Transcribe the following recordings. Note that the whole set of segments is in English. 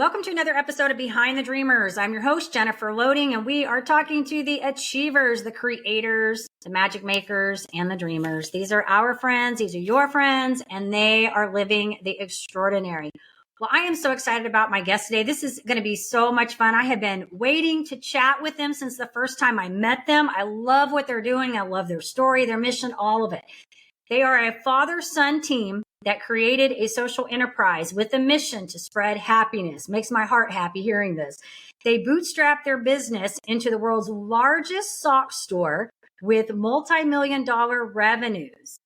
Welcome to another episode of Behind the Dreamers. I'm your host, Jennifer Loading, and we are talking to the achievers, the creators, the magic makers, and the dreamers. These are our friends, these are your friends, and they are living the extraordinary. Well, I am so excited about my guest today. This is going to be so much fun. I have been waiting to chat with them since the first time I met them. I love what they're doing. I love their story, their mission, all of it. They are a father-son team that created a social enterprise with a mission to spread happiness. Makes my heart happy hearing this. They bootstrapped their business into the world's largest sock store with multi-million-dollar revenues.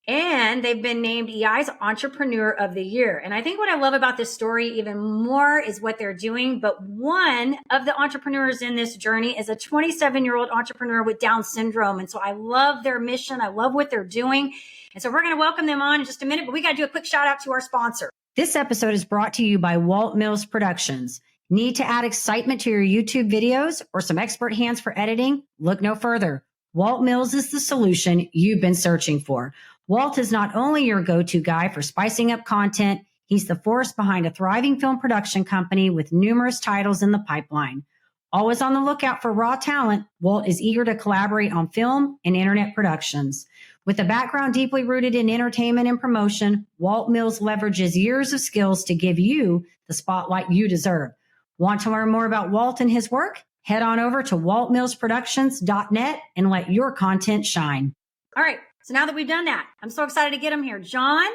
And they've been named EI's Entrepreneur of the Year. And I think what I love about this story even more is what they're doing. But one of the entrepreneurs in this journey is a 27-year-old entrepreneur with Down syndrome. And so I love their mission. I love what they're doing. And so we're going to welcome them on in just a minute, but we got to do a quick shout out to our sponsor. This episode is brought to you by Walt Mills Productions. Need to add excitement to your YouTube videos or some expert hands for editing? Look no further. Walt Mills is the solution you've been searching for. Walt is not only your go-to guy for spicing up content, he's the force behind a thriving film production company with numerous titles in the pipeline. Always on the lookout for raw talent, Walt is eager to collaborate on film and internet productions. With a background deeply rooted in entertainment and promotion, Walt Mills leverages years of skills to give you the spotlight you deserve. Want to learn more about Walt and his work? Head on over to waltmillsproductions.net and let your content shine. All right. So now that we've done that, I'm so excited to get them here. John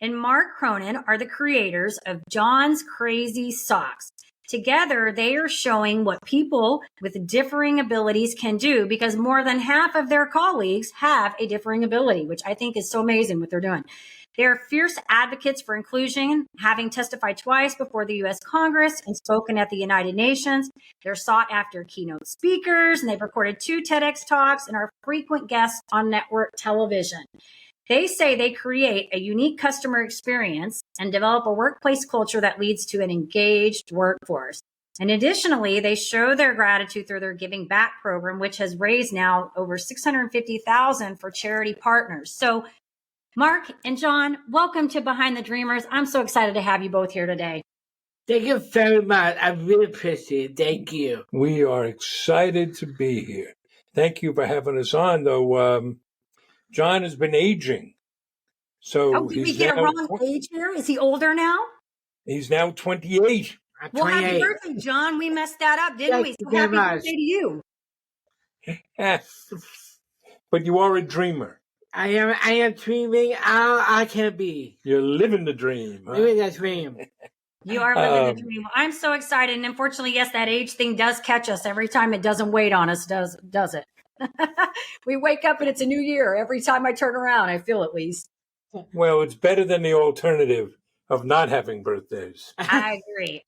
and Mark Cronin are the creators of John's Crazy Socks. Together, they are showing what people with differing abilities can do because more than half of their colleagues have a differing ability, which I think is so amazing what they're doing. They're fierce advocates for inclusion, having testified twice before the U.S. Congress and spoken at the United Nations. They're sought after keynote speakers, and they've recorded 2 TEDx talks and are frequent guests on network television. They say they create a unique customer experience and develop a workplace culture that leads to an engaged workforce. And additionally, they show their gratitude through their Giving Back program, which has raised now over $650,000 for charity partners. So Mark and John, welcome to Behind the Dreamers. I'm so excited to have you both here today. Thank you very much. I really appreciate it. Thank you. We are excited to be here. Thank you for having us on, though. John has been aging. So did we get a wrong age here? Is he older now? He's now 28. Well, happy birthday, John. We messed that up, didn't we? So happy birthday to you. But you are a dreamer. I am dreaming. I can be. You're living the dream. Huh? Living the dream. You are living the dream. I'm so excited. And unfortunately, yes, that age thing does catch us every time. It doesn't wait on us, does it? We wake up and it's a new year. Every time I turn around, I feel at least. Well, it's better than the alternative of not having birthdays. I agree.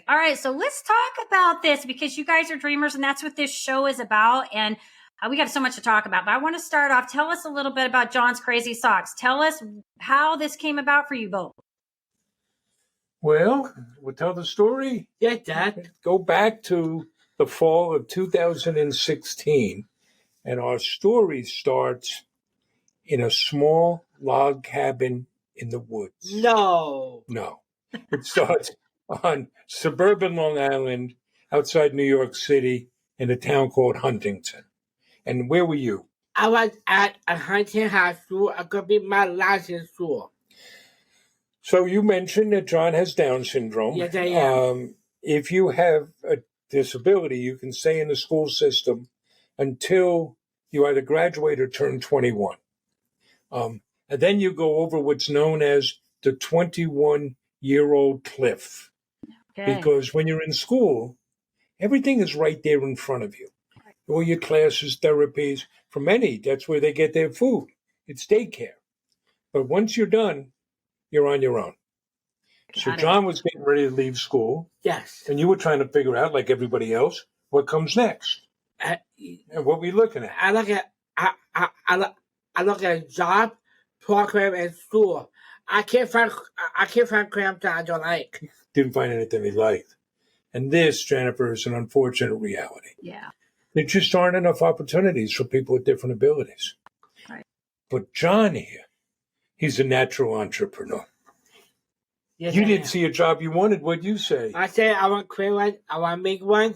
All right. So let's talk about this because you guys are dreamers and that's what this show is about. And we got so much to talk about, but I want to start off. Tell us a little bit about John's Crazy Socks. Tell us how this came about for you both. Well, we'll tell the story. Yeah, Dad. Go back to the fall of 2016, and our story starts in a small log cabin in the woods. No. It starts on suburban Long Island outside New York City in a town called Huntington. And where were you? I was at a Huntington High School. I could be my last school. So you mentioned that John has Down syndrome. Yes, I am. If you have a disability, you can stay in the school system until you either graduate or turn 21. And then you go over what's known as the 21-year-old cliff. Okay. Because when you're in school, everything is right there in front of you. All your classes, therapies, for many, that's where they get their food. It's daycare. But once you're done, you're on your own. So John was getting ready to leave school. Yes. And you were trying to figure out, like everybody else, what comes next. And what were you looking at? I look at a job, program, and school. I can't find programs that I don't like. Didn't find anything he liked. And this, Jennifer, is an unfortunate reality. Yeah. There just aren't enough opportunities for people with different abilities. Right. But John here, he's a natural entrepreneur. Yes, You I didn't am. see a job you wanted. What'd you say? I said I want to create one. I want to make one.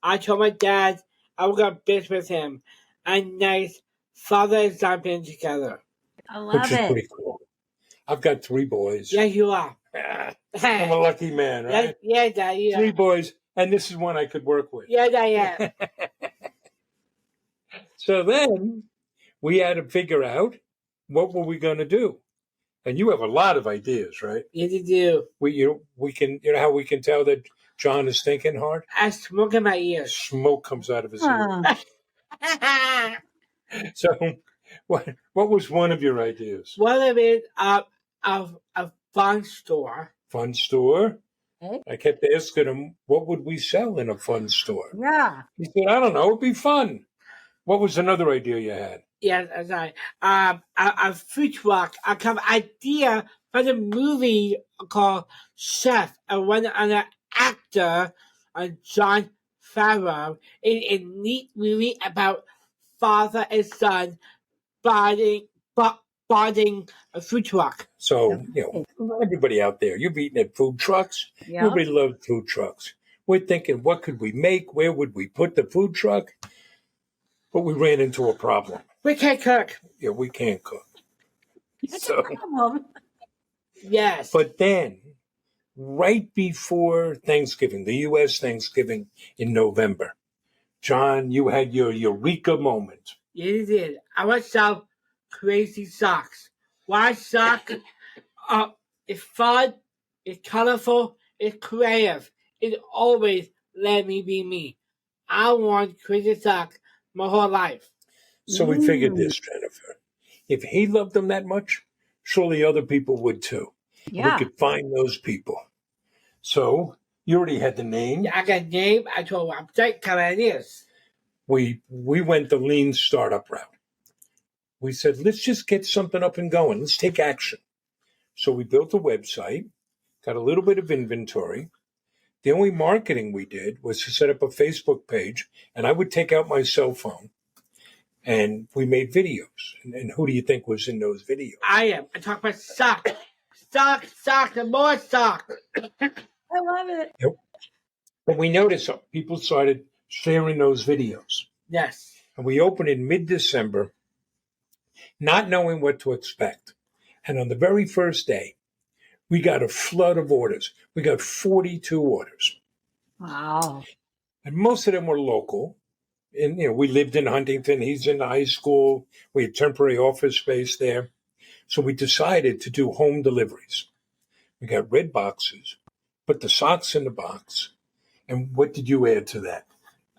I told my dad I was going to business with him. A nice father and son been together. I Which love is it. pretty cool. I've got 3 boys. Yes, you are. Ah, I'm a lucky man, right? Yes, Dad, you 3 are. boys, and this is one I could work with. Yes, I am. So then we had to figure out what were we going to do. And you have a lot of ideas, right? Yes, you do. We can how we can tell that John is thinking hard. I smoke in my ears. Smoke comes out of his Huh. ear. So what was one of your ideas? One of it a fun store. Fun store. Okay. I kept asking him, what would we sell in a fun store? Yeah. He said, I don't know, it'd be fun. What was another idea you had? Yes, I'm sorry. A food truck. I come idea for the movie called Chef. And one other actor, John Favreau, in a neat movie about father and son bonding a food truck. So, everybody out there, you've eaten at food trucks. Yeah. Everybody loves food trucks. We're thinking, what could we make? Where would we put the food truck? But we ran into a problem. We can't cook. Yeah, we can't cook. That's So, a problem. Yes. but then, right before Thanksgiving, the U.S. Thanksgiving in November, John, you had your eureka moment. Yes, you did. I want some crazy socks. Why sock? It's fun, it's colorful, it's creative. It always let me be me. I want crazy socks my whole life. So we figured this, Jennifer. If he loved them that much, surely other people would too. Yeah. We could find those people. So you already had the name. I got a name. I told website come ideas. We went the lean startup route. We said, let's just get something up and going. Let's take action. So we built a website, got a little bit of inventory. The only marketing we did was to set up a Facebook page, and I would take out my cell phone, and we made videos. And who do you think was in those videos? I am. I talk about socks. Socks, and more socks. I love it. But we noticed people started sharing those videos. Yes. And we opened in mid-December, not knowing what to expect. And on the very first day, we got a flood of orders. We got 42 orders. Wow. And most of them were local. And, we lived in Huntington. He's in high school. We had temporary office space there. So we decided to do home deliveries. We got red boxes, put the socks in the box. And what did you add to that?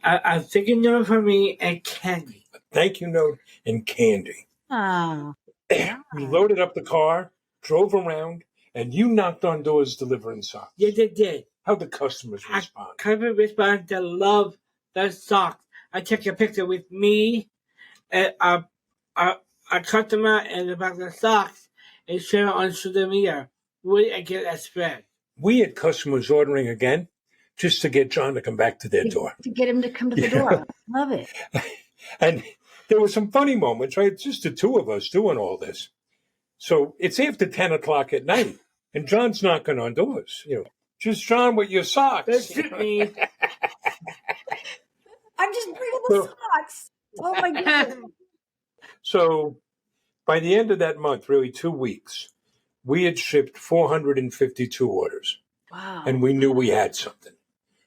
A thinking note for me and candy. A thank you note and candy. Oh. We loaded up the car, drove around, and you knocked on doors delivering socks. Yes, they did. How'd the customers respond? Customer responded to love the socks. I took a picture with me and a customer and about the socks and share it on social media. Really, I get that spread. We had customers ordering again just to get John to come back to their door. To get him to come to the door. Love it. And there were some funny moments, right? It's just the two of us doing all this. So it's after 10 o'clock at night, and John's knocking on doors. Just John with your socks. That's me. I'm just bringing the socks. Oh my goodness. So by the end of that month, really 2 weeks, we had shipped 452 orders. Wow. And we knew we had something.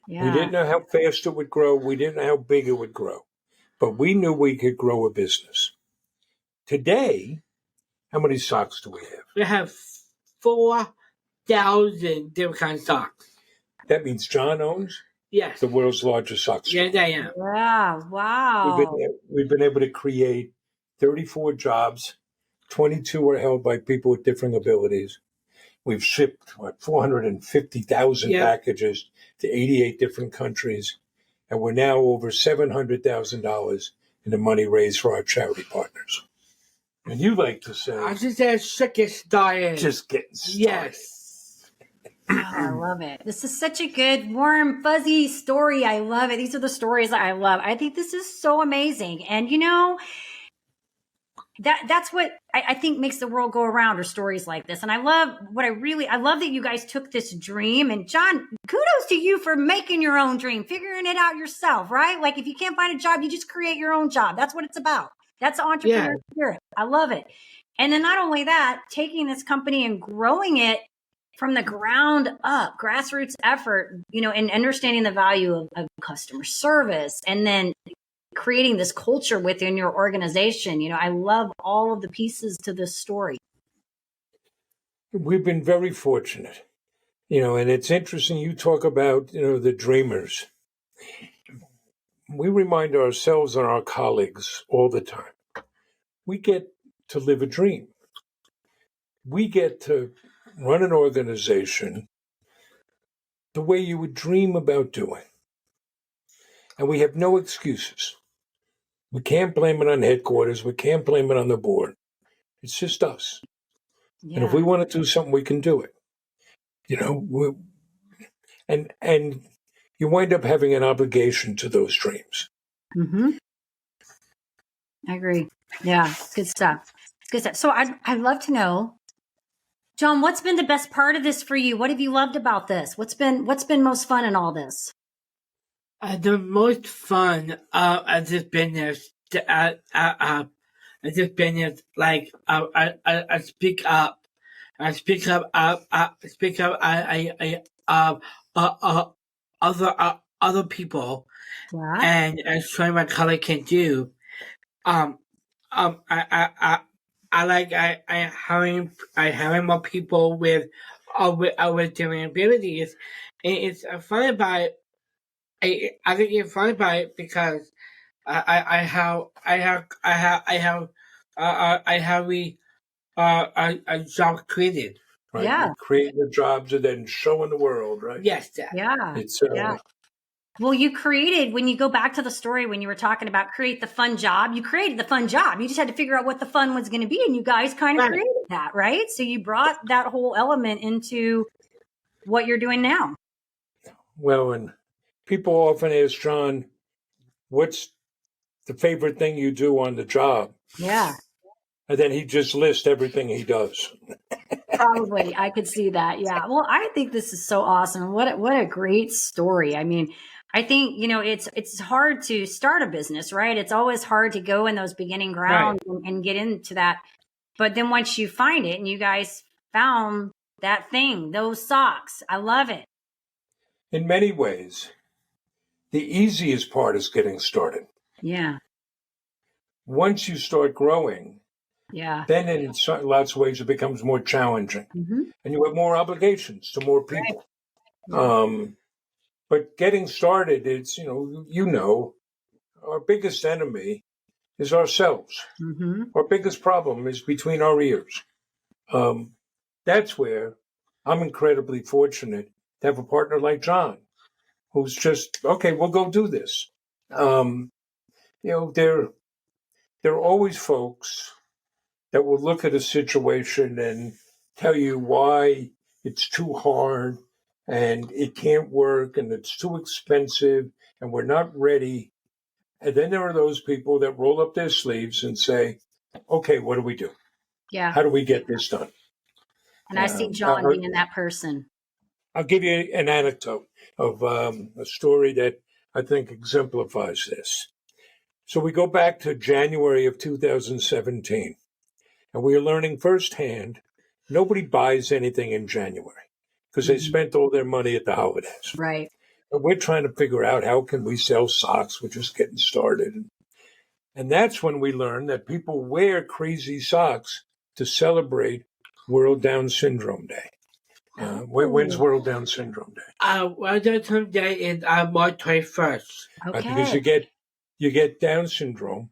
Yeah. We didn't know how fast it would grow. We didn't know how big it would grow. But we knew we could grow a business. Today, how many socks do we have? We have 4,000 different kinds of socks. That means John owns Yes. the world's largest sock store. Yes, I am. Yeah. Wow. We've been able to create 34 jobs. 22 are held by people with different abilities. We've shipped 450,000 packages to 88 different countries, and we're now over $700,000 in the money raised for our charity partners. And you like to say, I just said sickest started. just getting started. Yes. Oh, I love it. This is such a good, warm, fuzzy story. I love it. These are the stories that I love. I think this is so amazing. And that's what I think makes the world go around, or stories like this. And I love that you guys took this dream. And John, kudos to you for making your own dream, figuring it out yourself, right? Like if you can't find a job, you just create your own job. That's what it's about. That's entrepreneur spirit. I love it. And then not only that, taking this company and growing it from the ground up, grassroots effort, and understanding the value of customer service, and then creating this culture within your organization. I love all of the pieces to this story. We've been very fortunate, and it's interesting you talk about, the dreamers. We remind ourselves and our colleagues all the time, we get to live a dream. We get to run an organization the way you would dream about doing. And we have no excuses. We can't blame it on headquarters. We can't blame it on the board. It's just us. Yeah. And if we want to do something, we can do it. And you wind up having an obligation to those dreams. Mm-hmm. I agree. Yeah, good stuff. Good stuff. So I'd love to know, John, what's been the best part of this for you? What have you loved about this? What's been most fun in all this? The most fun has just been this. I speak up. I speak up. Other people, and showing my color can do. I having more people with different abilities. And it's fun about. I think it's fun about it because I have a job created. Right. Yeah. Creating the jobs and then showing the world, right? Yes. Yeah. It's yeah. Well, you created, when you go back to the story, when you were talking about create the fun job, you created the fun job. You just had to figure out what the fun was going to be. And you guys kind of created that, right? So you brought that whole element into what you're doing now. Well, and people often ask John, what's the favorite thing you do on the job? Yeah. And then he just lists everything he does. Probably. I could see that. Yeah. Well, I think this is so awesome. What a great story. I mean, I think, it's hard to start a business, right? It's always hard to go in those beginning grounds and get into that. But then once you find it, and you guys found that thing, those socks, I love it. In many ways, the easiest part is getting started. Yeah. Once you start growing, then in lots of ways it becomes more challenging. Mm-hmm. And you have more obligations to more people. Right. But getting started, it's, our biggest enemy is ourselves. Mm-hmm. Our biggest problem is between our ears. That's where I'm incredibly fortunate to have a partner like John, who's just, okay, we'll go do this. There are always folks that will look at a situation and tell you why it's too hard and it can't work and it's too expensive and we're not ready. And then there are those people that roll up their sleeves and say, okay, what do we do? Yeah. How do we get this done? And I see John being that person. I'll give you an anecdote of a story that I think exemplifies this. So we go back to January of 2017, and we are learning firsthand, nobody buys anything in January because they spent all their money at the holidays. Right. And we're trying to figure out how can we sell socks. We're just getting started. And that's when we learn that people wear crazy socks to celebrate World Down Syndrome Day. When's World Down Syndrome Day? World Down Syndrome Day is March 21st. Okay. Because you get Down syndrome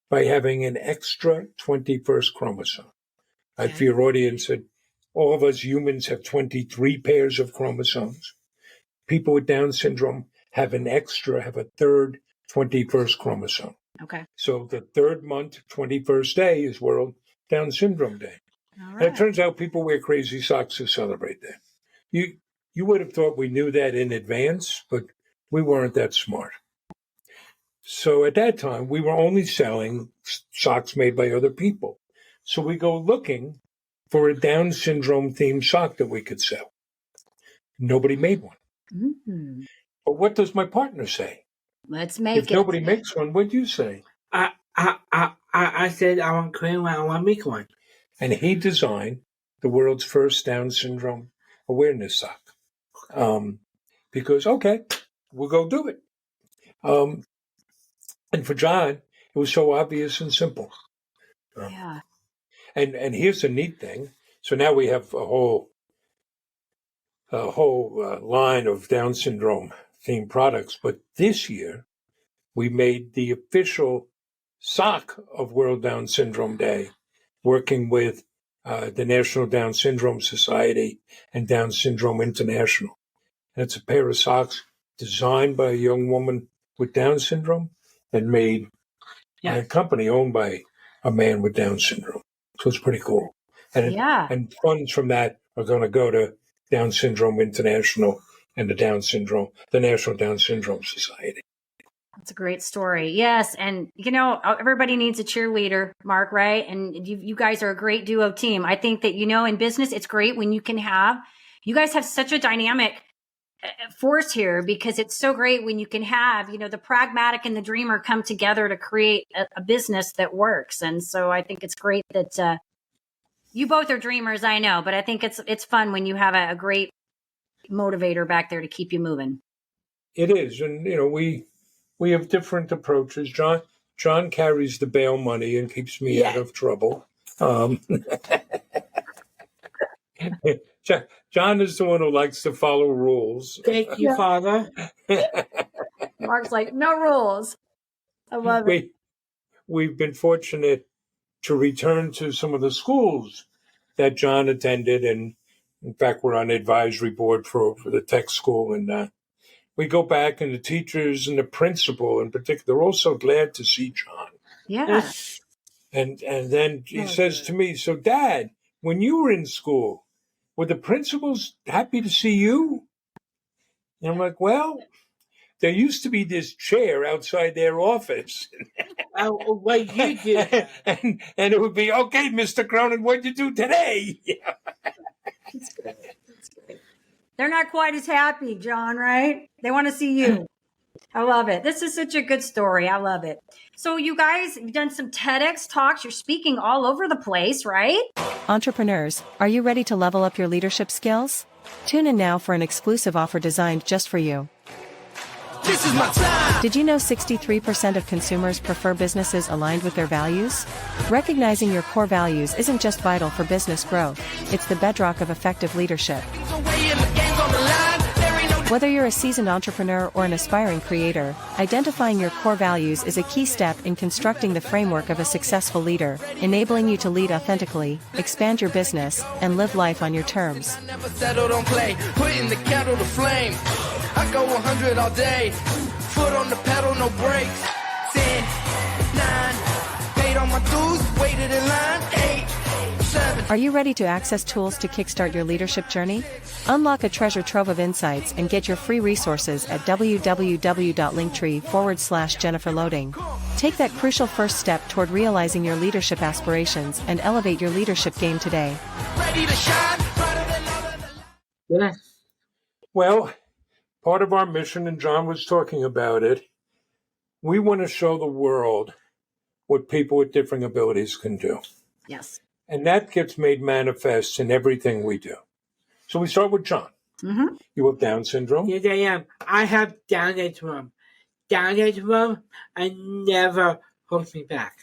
by having an extra 21st chromosome. Okay. For your audience, all of us humans have 23 pairs of chromosomes. People with Down syndrome have a third 21st chromosome. Okay. So the third month, 21st day is World Down Syndrome Day. All right. And it turns out people wear crazy socks to celebrate that. You would have thought we knew that in advance, but we weren't that smart. So at that time, we were only selling socks made by other people. So we go looking for a Down syndrome themed sock that we could sell. Nobody made one. Mm-hmm. But what does my partner say? Let's make If it. nobody makes one, what do you say? I said I want to create one. I want to make one. And he designed the world's first Down syndrome awareness sock. Because, okay, we'll go do it. And for John, it was so obvious and simple. Yeah. And here's the neat thing. So now we have a whole line of Down syndrome themed products. But this year, we made the official sock of World Down Syndrome Day, working with the National Down Syndrome Society and Down Syndrome International. And it's a pair of socks designed by a young woman with Down syndrome and made by a company owned by a man with Down syndrome. So it's pretty cool. And and funds from that are going to go to Down Syndrome International and the National Down Syndrome Society. That's a great story. Yes. And, everybody needs a cheerleader, Mark, right? And you guys are a great duo team. I think that, in business, it's great when you guys have such a dynamic force here, because it's so great when you can have, the pragmatic and the dreamer come together to create a business that works. And so I think it's great that you both are dreamers, I know, but I think it's fun when you have a great motivator back there to keep you moving. It is. And, we have different approaches. John carries the bail money and keeps me out of trouble. John is the one who likes to follow rules. Thank you, Father. Mark's like, no rules. I love it. We've been fortunate to return to some of the schools that John attended. And in fact, we're on the advisory board for the tech school. And we go back, and the teachers and the principal in particular, they're all so glad to see John. Yeah. And then he says to me, so Dad, when you were in school, were the principals happy to see you? And I'm like, well, there used to be this chair outside their office. What you did. and it would be, okay, Mr. Cronin, what'd you do today? That's good. That's good. They're not quite as happy, John, right? They want to see you. I love it. This is such a good story. I love it. So you guys, you've done some TEDx talks. You're speaking all over the place, right? Entrepreneurs, are you ready to level up your leadership skills? Tune in now for an exclusive offer designed just for you. This is my time. Did you know 63% of consumers prefer businesses aligned with their values? Recognizing your core values isn't just vital for business growth, it's the bedrock of effective leadership. Whether you're a seasoned entrepreneur or an aspiring creator, identifying your core values is a key step in constructing the framework of a successful leader, enabling you to lead authentically, expand your business, and live life on your terms. Never settled on play, putting the kettle to flame. I go 100 all day, foot on the pedal, no brakes. 10, 9, paid all my dues, waited in line, 8, 7. Are you ready to access tools to kickstart your leadership journey? Unlock a treasure trove of insights and get your free resources at www.linktree/JenniferLoading. Take that crucial first step toward realizing your leadership aspirations and elevate your leadership game today. Ready to shine, brighter than all of the Yeah. Well, part of our mission, and John was talking about it, we want to show the world what people with differing abilities can do. Yes. And that gets made manifest in everything we do. So we start with John. Mm-hmm. You have Down syndrome? Yes, I am. I have Down syndrome. Down syndrome, and never holds me back.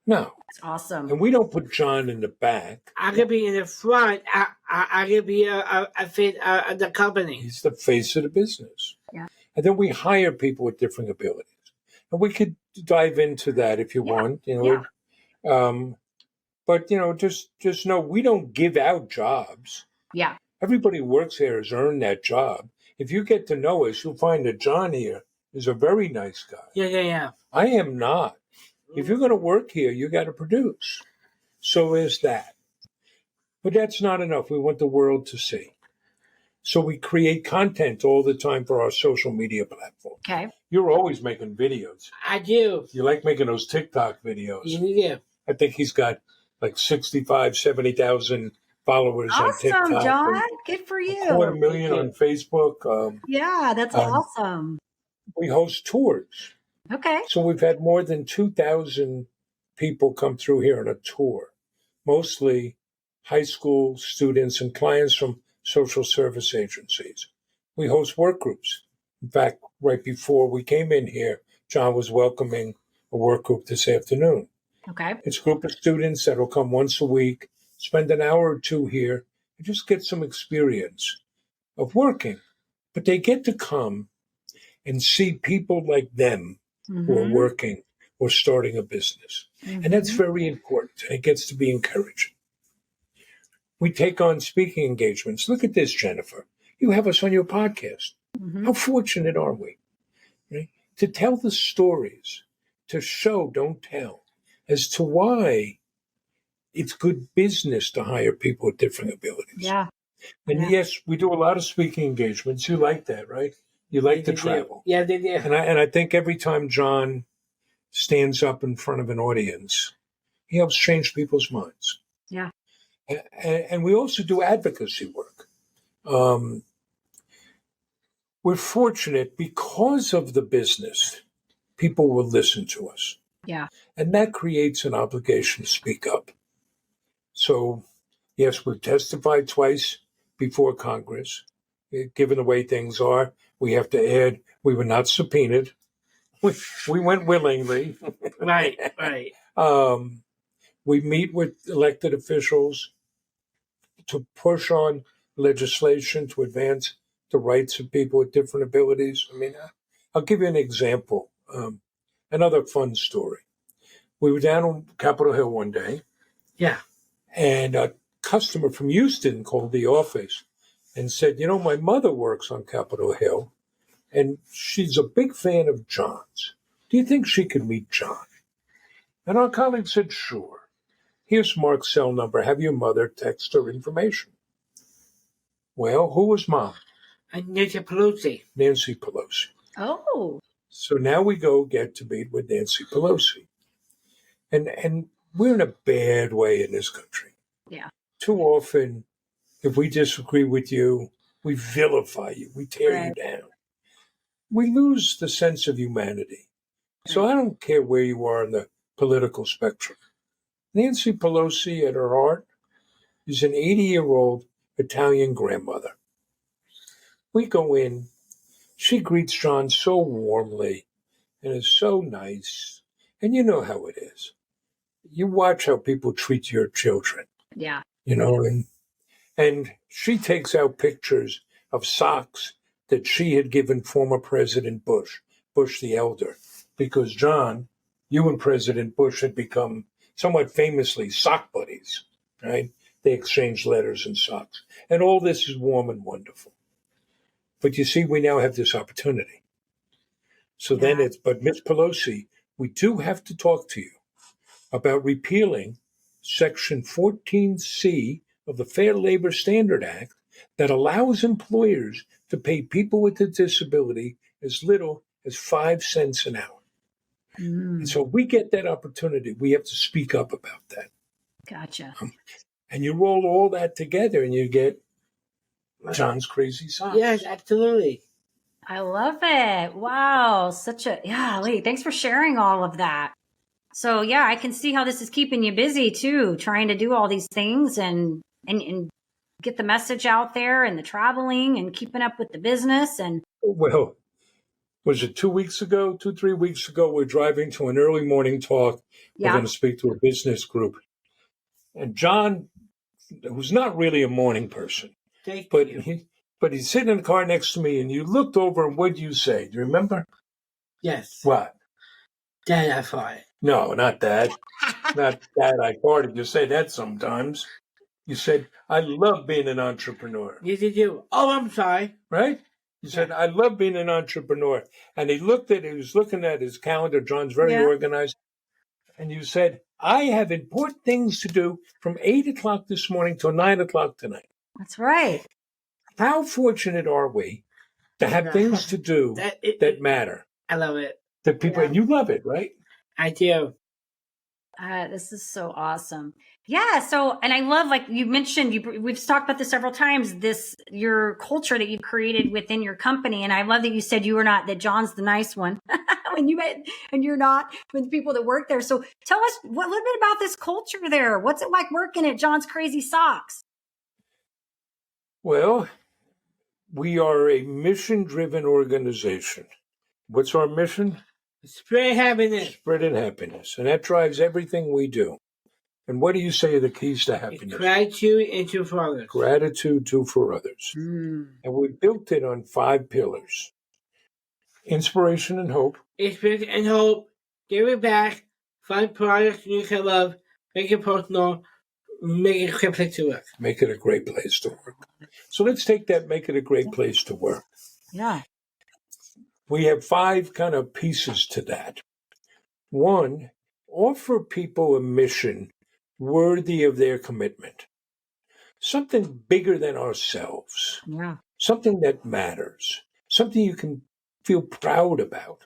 No. That's awesome. And we don't put John in the back. I could be in the front. I could be a face of the company. He's the face of the business. Yeah. And then we hire people with differing abilities. And we could dive into that if you want. But, just know we don't give out jobs. Yeah. Everybody who works here has earned that job. If you get to know us, you'll find that John here is a very nice guy. Yes, I am. I am not. If you're going to work here, you got to produce. So is that. But that's not enough. We want the world to see. So we create content all the time for our social media platform. Okay. You're always making videos. I do. You like making those TikTok videos. Yeah. I think he's got like 65, 70,000 followers on TikTok. Awesome, John. Good for you. 250,000 on Facebook. Yeah, that's awesome. We host tours. Okay. So we've had more than 2,000 people come through here on a tour, mostly high school students and clients from social service agencies. We host work groups. In fact, right before we came in here, John was welcoming a work group this afternoon. Okay. It's a group of students that will come once a week, spend an hour or two here, and just get some experience of working. But they get to come and see people like them who are working or starting a business. And that's very important. And it gets to be encouraging. We take on speaking engagements. Look at this, Jennifer. You have us on your podcast. How fortunate are we? Right? To tell the stories, to show, don't tell, as to why it's good business to hire people with different abilities. Yeah. And yes, we do a lot of speaking engagements. You like that, right? You like to travel. Yeah, they do. And I think every time John stands up in front of an audience, he helps change people's minds. Yeah. And we also do advocacy work. We're fortunate because of the business, people will listen to us. Yeah. And that creates an obligation to speak up. So, yes, we've testified twice before Congress. Given the way things are, we have to add, we were not subpoenaed. We went willingly. Right. We meet with elected officials to push on legislation to advance the rights of people with different abilities. I mean, I'll give you an example. Another fun story. We were down on Capitol Hill one day. Yeah. And a customer from Houston called the office and said, my mother works on Capitol Hill, and she's a big fan of John's. Do you think she could meet John? And our colleague said, sure. Here's Mark's cell number. Have your mother text her information. Well, who was Mom? Nancy Pelosi. Nancy Pelosi. Oh. So now we get to meet with Nancy Pelosi. And we're in a bad way in this country. Yeah. Too often, if we disagree with you, we vilify you. We tear you down. We lose the sense of humanity. So I don't care where you are in the political spectrum. Nancy Pelosi, at her heart, is an 80-year-old Italian grandmother. We go in. She greets John so warmly and is so nice. And you know how it is. You watch how people treat your children. Yeah. And she takes out pictures of socks that she had given former President Bush the elder, because John, you and President Bush had become somewhat famously sock buddies, right? They exchanged letters and socks. And all this is warm and wonderful. But you see, we now have this opportunity. So then but Ms. Pelosi, we do have to talk to you about repealing Section 14C of the Fair Labor Standard Act that allows employers to pay people with a disability as little as 5 cents an hour. And so we get that opportunity. We have to speak up about that. Gotcha. And you roll all that together and you get John's Crazy Socks. Yes, absolutely. I love it. Wow. Lee, thanks for sharing all of that. So I can see how this is keeping you busy too, trying to do all these things and get the message out there and the traveling and keeping up with the business. And well, was it 3 weeks ago, we're driving to an early morning talk. We're going to speak to a business group. And John, who's not really a morning person, but he's sitting in the car next to me, and you looked over, and what did you say? Do you remember? Yes. What? Dad, I farted. No, not that. Not that I farted. You say that sometimes. You said, I love being an entrepreneur. Yes, you do. Oh, I'm sorry. Right? You said, I love being an entrepreneur. And he was looking at his calendar. John's very organized. And you said, I have important things to do from 8 o'clock this morning till 9 o'clock tonight. That's right. How fortunate are we to have things to do that matter? I love it. That people, and you love it, right? I do. This is so awesome. Yeah. So, and I love, like you mentioned, we've talked about this several times, your culture that you've created within your company. And I love that you said that John's the nice one and you're not with the people that work there. So tell us a little bit about this culture there. What's it like working at John's Crazy Socks? Well, we are a mission-driven organization. What's our mission? Spread happiness. Spreading happiness. And that drives everything we do. And what do you say are the keys to happiness? Gratitude and do for others. Gratitude, do for others. And we built it on 5 pillars. Inspiration and hope. Inspiration and hope. Give it back. Find products you can love. Make it personal. Make it a great place to work. Make it a great place to work. So let's take that, make it a great place to work. Yeah. We have 5 kind of pieces to that. 1, offer people a mission worthy of their commitment. Something bigger than ourselves. Yeah. Something that matters. Something you can feel proud about.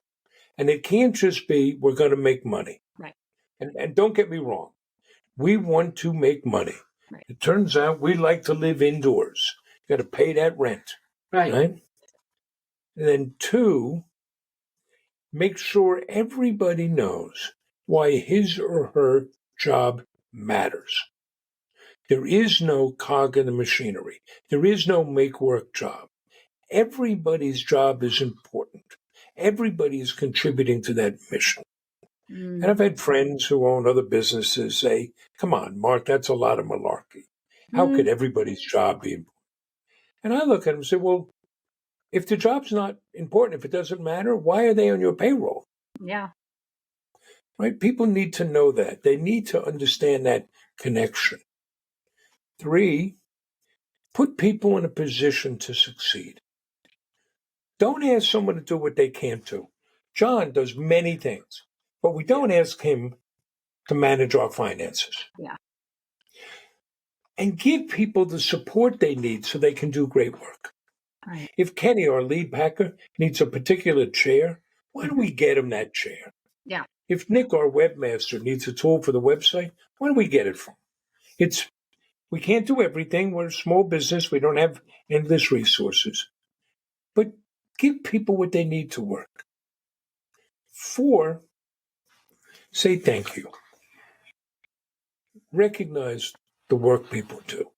And it can't just be, we're going to make money. Right. And don't get me wrong. We want to make money. Right. It turns out we like to live indoors. You got to pay that rent. Right? And then 2, make sure everybody knows why his or her job matters. There is no cog in the machinery. There is no make work job. Everybody's job is important. Everybody is contributing to that mission. And I've had friends who own other businesses say, come on, Mark, that's a lot of malarkey. How could everybody's job be important? And I look at them and say, well, if the job's not important, if it doesn't matter, why are they on your payroll? Yeah. Right? People need to know that. They need to understand that connection. 3, put people in a position to succeed. Don't ask someone to do what they can't do. John does many things, but we don't ask him to manage our finances. Yeah. And give people the support they need so they can do great work. Right. If Kenny, our lead packer, needs a particular chair, why don't we get him that chair? Yeah. If Nick, our webmaster, needs a tool for the website, why don't we get it from him? We can't do everything. We're a small business. We don't have endless resources. But give people what they need to work. 4, say thank you. Recognize the work people do.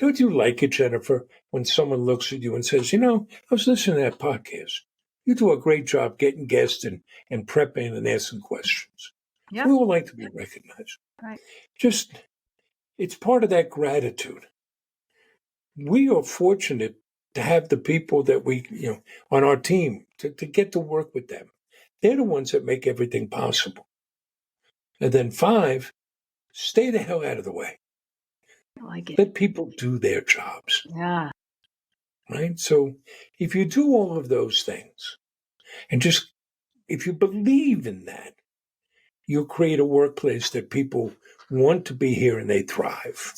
Don't you like it, Jennifer, when someone looks at you and says, I was listening to that podcast. You do a great job getting guests and prepping and asking questions. Yeah. We all like to be recognized. Right. It's part of that gratitude. We are fortunate to have the people that we, on our team, to get to work with them. They're the ones that make everything possible. And then 5, stay the hell out of the way. I like it. Let people do their jobs. Yeah. Right? So if you do all of those things, and if you believe in that, you'll create a workplace that people want to be here and they thrive.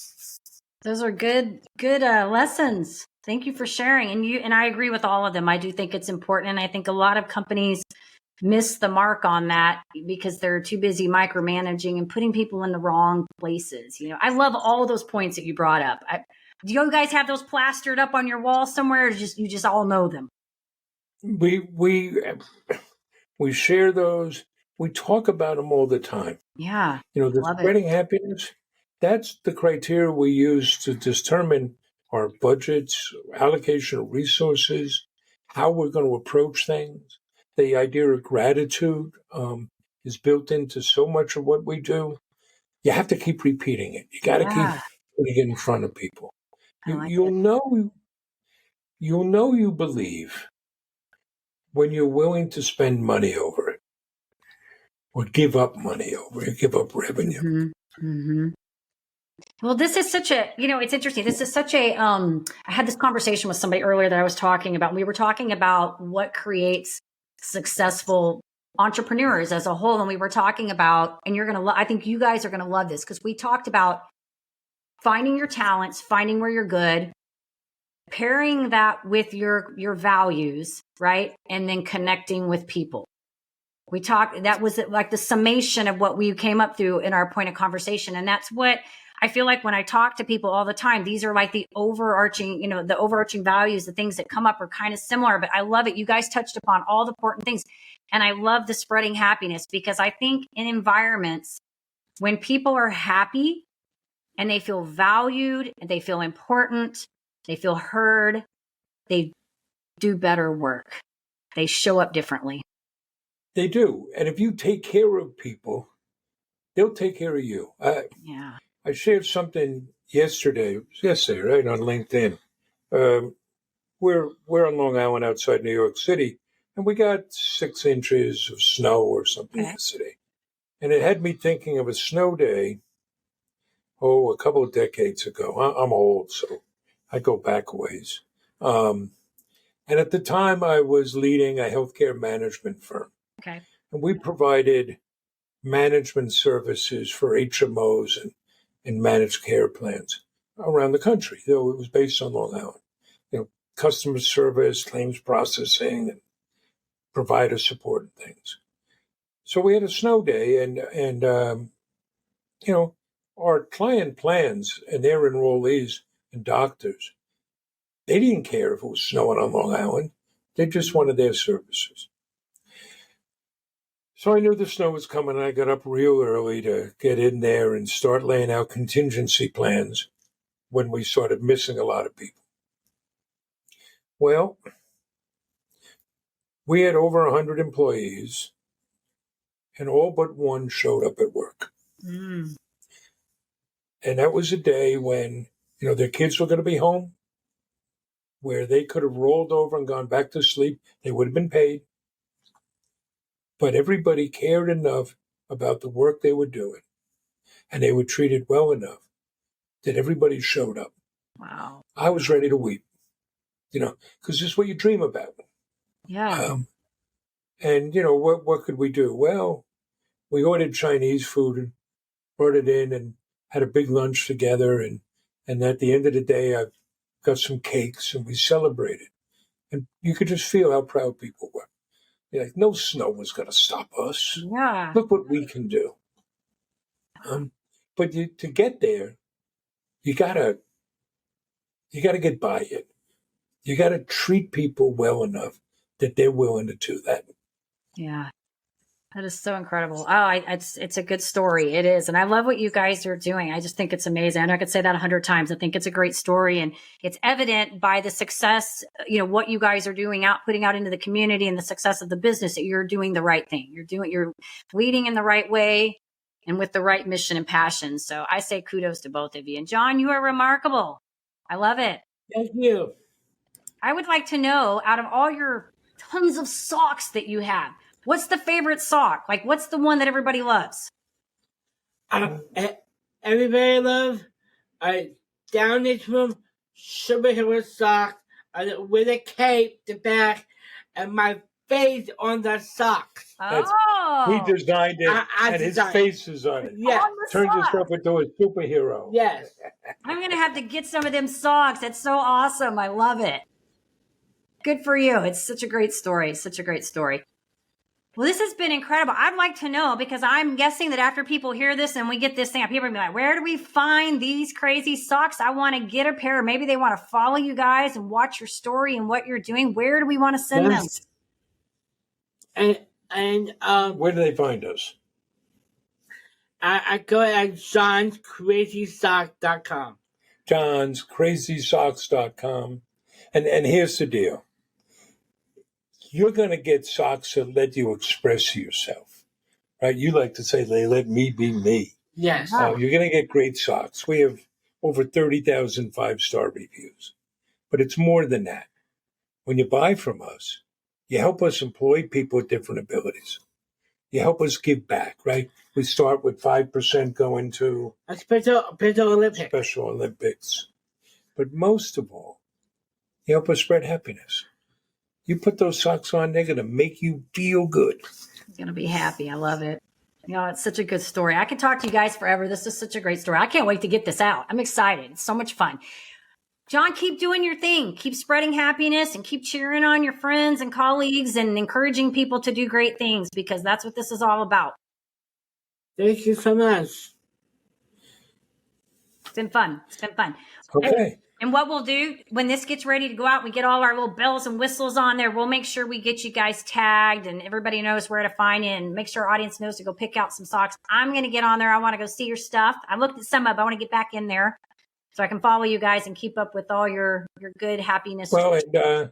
Those are good lessons. Thank you for sharing. And I agree with all of them. I do think it's important. And I think a lot of companies miss the mark on that because they're too busy micromanaging and putting people in the wrong places. I love all of those points that you brought up. Do you guys have those plastered up on your wall somewhere? Or you just all know them? We share those. We talk about them all the time. Yeah. The spreading happiness, that's the criteria we use to determine our budgets, allocation of resources, how we're going to approach things. The idea of gratitude is built into so much of what we do. You have to keep repeating it. You got to keep putting it in front of people. You'll know you believe when you're willing to spend money over it, or give up money over it, give up revenue. Mm-hmm. Mm-hmm. Well, this is such a, it's interesting. This is such a, I had this conversation with somebody earlier that I was talking about. We were talking about what creates successful entrepreneurs as a whole. And we were talking about, and I think you guys are going to love this because we talked about finding your talents, finding where you're good, pairing that with your values, right? And then connecting with people. We talked, that was like the summation of what we came up through in our point of conversation. And that's what I feel like when I talk to people all the time, these are like the overarching, the overarching values, the things that come up are kind of similar, but I love it. You guys touched upon all the important things. And I love the spreading happiness, because I think in environments, when people are happy and they feel valued and they feel important, they feel heard, they do better work. They show up differently. They do. And if you take care of people, they'll take care of you. Yeah. I shared something yesterday, right, on LinkedIn. We're on Long Island outside New York City, and we got 6 inches of snow or something yesterday. And it had me thinking of a snow day, a couple of decades ago. I'm old, so I go back a ways. And at the time, I was leading a healthcare management firm. Okay. And we provided management services for HMOs and managed care plans around the country, though it was based on Long Island. Customer service, claims processing, and provider support and things. So we had a snow day, and our client plans and their enrollees and doctors, they didn't care if it was snowing on Long Island. They just wanted their services. So I knew the snow was coming, and I got up real early to get in there and start laying out contingency plans when we started missing a lot of people. Well, we had over 100 employees, and all but one showed up at work. Mm. And that was a day when, their kids were going to be home, where they could have rolled over and gone back to sleep. They would have been paid. But everybody cared enough about the work they were doing, and they were treated well enough that everybody showed up. Wow. I was ready to weep, because this is what you dream about. Yeah. And, what could we do? Well, we ordered Chinese food and brought it in and had a big lunch together. And at the end of the day, I got some cakes and we celebrated. And you could just feel how proud people were. Like, no snow was going to stop us. Yeah. Look what we can do. But to get there, you gotta get by it. You gotta treat people well enough that they're willing to do that. Yeah. That is so incredible. Oh, it's a good story. It is. And I love what you guys are doing. I just think it's amazing. I know I could say that 100 times. I think it's a great story, and it's evident by the success, what you guys are doing putting out into the community, and the success of the business, that you're doing the right thing. You're leading in the right way and with the right mission and passion. So I say kudos to both of you. And John, you are remarkable. I love it. Thank you. I would like to know, out of all your tons of socks that you have, what's the favorite sock? Like, what's the one that everybody loves? Everybody loves down this room superhero sock with a cape, the back, and my face on the socks. Oh, He designed it, and his designed face is on it. Yeah. Turns himself into a superhero. Yes. I'm going to have to get some of them socks. That's so awesome. I love it. Good for you. It's such a great story. Such a great story. Well, this has been incredible. I'd like to know, because I'm guessing that after people hear this and we get this thing, people are going to be like, where do we find these crazy socks? I want to get a pair. Maybe they want to follow you guys and watch your story and what you're doing. Where do we want to send them? And Where do they find us? I go at johnscrazysock.com. johnscrazysocks.com. And here's the deal. You're going to get socks that let you express yourself, right? You like to say, they let me be me. Yes. You're going to get great socks. We have over 30,000 5-star reviews. But it's more than that. When you buy from us, you help us employ people with different abilities. You help us give back, right? We start with 5% going to A Special Olympics. Special Olympics. But most of all, you help us spread happiness. You put those socks on, they're going to make you feel good. I'm going to be happy. I love it. It's such a good story. I could talk to you guys forever. This is such a great story. I can't wait to get this out. I'm excited. It's so much fun. John, keep doing your thing. Keep spreading happiness and keep cheering on your friends and colleagues and encouraging people to do great things, because that's what this is all about. Thank you so much. It's been fun. It's been fun. Okay. And what we'll do when this gets ready to go out, we get all our little bells and whistles on there. We'll make sure we get you guys tagged and everybody knows where to find you, and make sure our audience knows to go pick out some socks. I'm going to get on there. I want to go see your stuff. I looked at some of it. I want to get back in there so I can follow you guys and keep up with all your good happiness. Well, and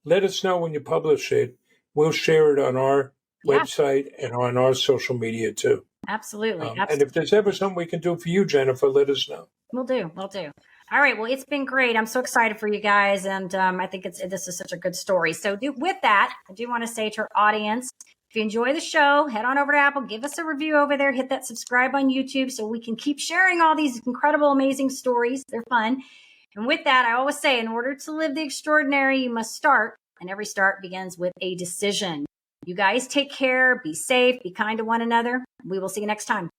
let us know when you publish it. We'll share it on our website and on our social media too. Absolutely. And if there's ever something we can do for you, Jennifer, let us know. We'll do. All right. Well, it's been great. I'm so excited for you guys. And I think this is such a good story. So with that, I do want to say to our audience, if you enjoy the show, head on over to Apple, give us a review over there, hit that subscribe on YouTube so we can keep sharing all these incredible, amazing stories. They're fun. And with that, I always say, in order to live the extraordinary, you must start. And every start begins with a decision. You guys take care, be safe, be kind to one another. We will see you next time.